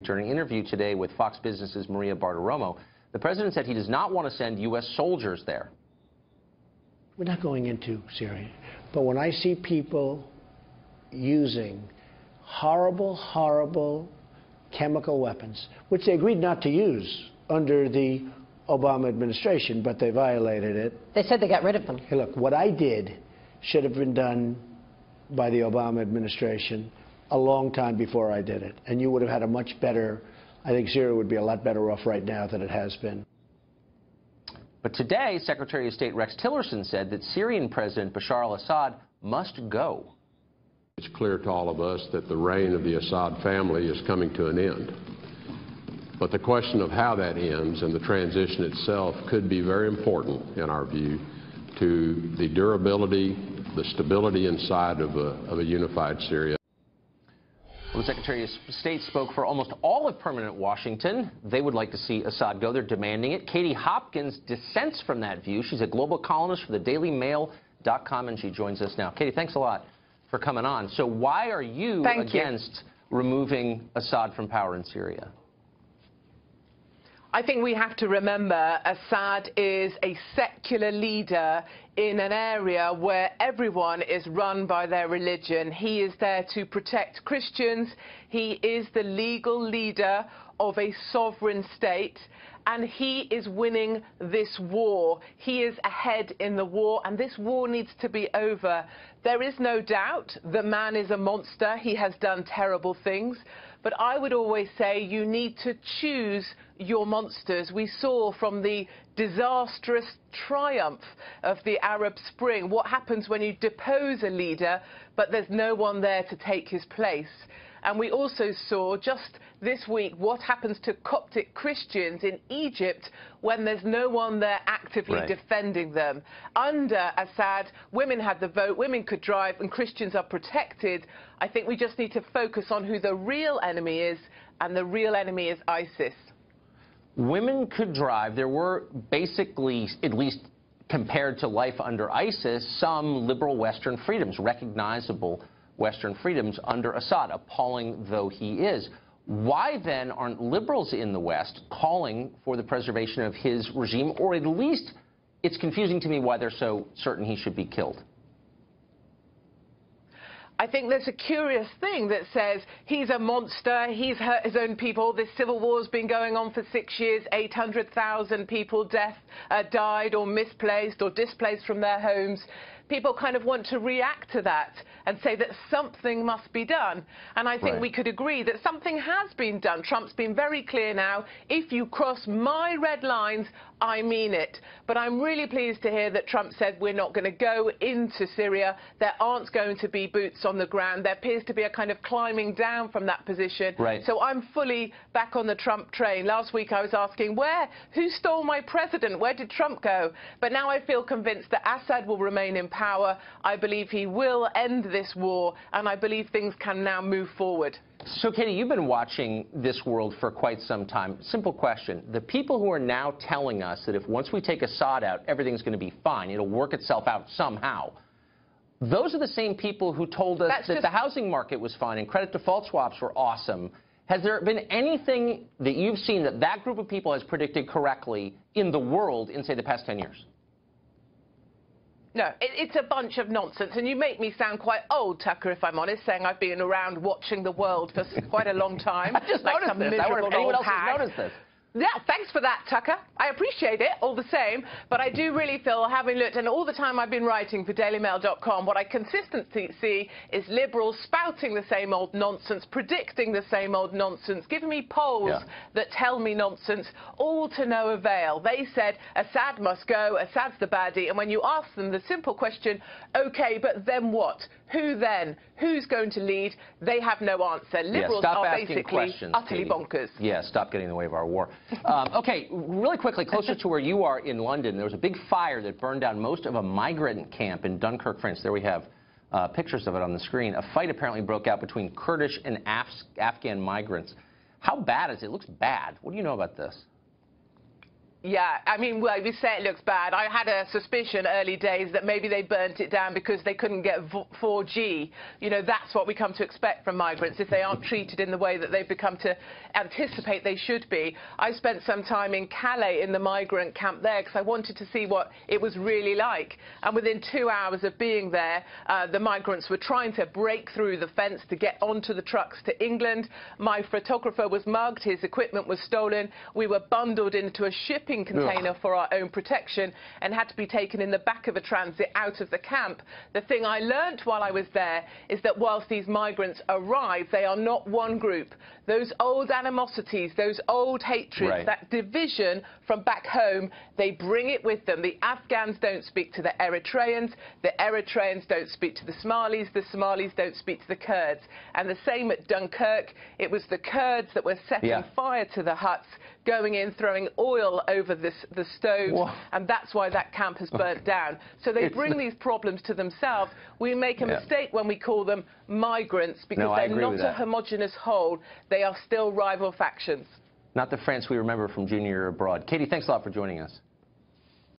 During an interview today with Fox Business's Maria Bartiromo, the president said he does not want to send U.S. soldiers there. We're not going into Syria. But when I see people using horrible, horrible chemical weapons, which they agreed not to use under the Obama administration, but they violated it. They said they got rid of them. Hey, look, what I did should have been done by the Obama administration a long time before I did it. And you would have had a much better, I think Syria would be a lot better off right now than it has been. But today, Secretary of State Rex Tillerson said that Syrian President Bashar al-Assad must go. It's clear to all of us that the reign of the Assad family is coming to an end. But the question of how that ends and the transition itself could be very important, in our view, to the durability, the stability inside of a unified Syria. Well, the Secretary of State spoke for almost all of permanent Washington. They would like to see Assad go. They're demanding it. Katie Hopkins dissents from that view. She's a global columnist for the DailyMail.com, and she joins us now. Katie, thanks a lot for coming on. So why are you against removing Assad from power in Syria? I think we have to remember Assad is a secular leader in an area where everyone is run by their religion. He is there to protect Christians. He is the legal leader of a sovereign state, and he is winning this war. He is ahead in the war, and this war needs to be over. There is no doubt the man is a monster. He has done terrible things. But I would always say you need to choose your monsters. We saw from the disastrous triumph of the Arab Spring what happens when you depose a leader, but there's no one there to take his place. And we also saw just this week what happens to Coptic Christians in Egypt when there's no one there actively defending them. Under Assad, women had the vote, women could drive, and Christians are protected. I think we just need to focus on who the real enemy is, and the real enemy is ISIS. Women could drive. There were basically, at least compared to life under ISIS, some liberal Western freedoms, recognizable Western freedoms under Assad, appalling though he is. Why then aren't liberals in the West calling for the preservation of his regime, or at least it's confusing to me why they're so certain he should be killed? I think there's a curious thing that says he's a monster, he's hurt his own people. This civil war's been going on for 6 years, 800,000 people died or misplaced or displaced from their homes. People kind of want to react to that and say that something must be done. And I think we could agree that something has been done. Trump's been very clear now, if you cross my red lines, I mean it. But I'm really pleased to hear that Trump said we're not going to go into Syria. There aren't going to be boots on the ground. There appears to be a kind of climbing down from that position. So I'm fully back on the Trump train. Last week I was asking, who stole my president? Where did Trump go? But now I feel convinced that Assad will remain in power. I believe he will end this war, and I believe things can now move forward. So, Katie, you've been watching this world for quite some time. Simple question. The people who are now telling us that if once we take Assad out, everything's going to be fine, it'll work itself out somehow, those are the same people who told us that the housing market was fine and credit default swaps were awesome. Has there been anything that you've seen that that group of people has predicted correctly in the world in, say, the past 10 years? No, it's a bunch of nonsense, and you make me sound quite old, Tucker, if I'm honest, saying I've been around watching the world for quite a long time. I just noticed this. I wonder if anyone else has noticed this. Yeah, thanks for that, Tucker. I appreciate it, all the same. But I do really feel, having looked, and all the time I've been writing for DailyMail.com, what I consistently see is liberals spouting the same old nonsense, predicting the same old nonsense, giving me polls that tell me nonsense, all to no avail. They said Assad must go, Assad's the baddie, and when you ask them the simple question, OK, but then what? Who then? Who's going to lead? They have no answer. Liberals are basically utterly bonkers. Yeah, stop getting in the way of our war. OK, really quickly, closer to where you are in London, there was a big fire that burned down most of a migrant camp in Dunkirk, France. There we have pictures of it on the screen. A fight apparently broke out between Kurdish and Afghan migrants. How bad is it? It looks bad. What do you know about this? Yeah, I mean, well, you say it looks bad. I had a suspicion early days that maybe they burnt it down because they couldn't get 4G. You know, that's what we come to expect from migrants if they aren't treated in the way that they've become to anticipate they should be. I spent some time in Calais in the migrant camp there because I wanted to see what it was really like. And within 2 hours of being there, the migrants were trying to break through the fence to get onto the trucks to England. My photographer was mugged, his equipment was stolen. We were bundled into a shipping container for our own protection and had to be taken in the back of a transit out of the camp. The thing I learnt while I was there is that whilst these migrants arrive, they are not one group. Those old animosities, those old hatreds, that division from back home, they bring it with them. The Afghans don't speak to the Eritreans don't speak to the Somalis don't speak to the Kurds. And the same at Dunkirk, it was the Kurds that were setting fire to the huts, going in, throwing oil over the stoves, and that's why that camp has burnt down. So they bring these problems to themselves. We make a mistake when we call them migrants because they're not a homogenous whole. They are still rival factions. Not the France we remember from junior year abroad. Katie, thanks a lot for joining us.